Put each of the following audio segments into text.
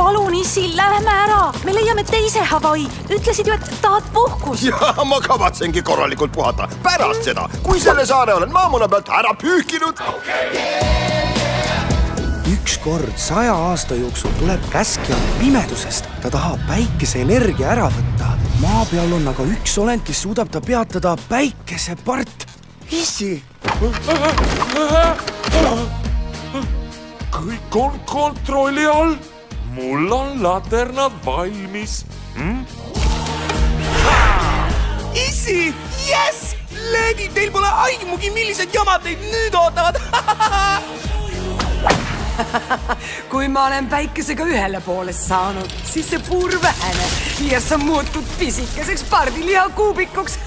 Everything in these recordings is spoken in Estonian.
palun, issi, lähme ära. Me leiame teise Hawaii. Ütlesid ju, et tahad puhkust. Ja ma kavatsengi korralikult puhata. Pärast seda, kui selle saare olen maamuna pealt ära pühkinud. Ükskord 100 aasta jooksul tuleb käskja pimedusest. Ta tahab päikeseenergia ära võtta. Maa peal on aga üks olend, kes suudab ta peatada päikesepart. Issi! Kõik on kontrolli all. Mul on laternad valmis. Issi! Yes! Leedi, teil pole aimugi, millised jamad teid nüüd ootavad. Kui ma olen päikesega ühele poole saanud, siis see puur väheneb ja sa muutud pisikeseks pardilihakuubikuks.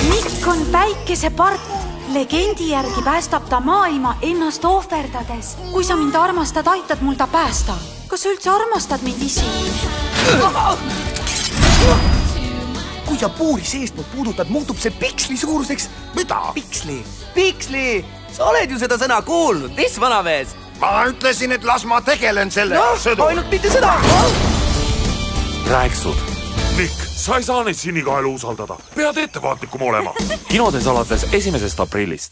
Mikk on päikesepart. Legendi järgi päästab ta maailma ennast ohverdades. Kui sa mind armastad, aitad mul ta päästa. Kas sa üldse armastad mind, isi? Kui sa puuri seestpoolt puudutad, muutub see piksli suuruseks. Mida? Piksli! Piksli! Sa oled ju seda sõna kuulnud, mis vanamees? Ma ütlesin, et las ma tegelen selle sõdu. Ainult mitte seda! Rääksud. Mikk, sa ei saa neid sinikaelu usaldada. Pead ettevaatlikum olema. Kinodes alates 1. aprillist.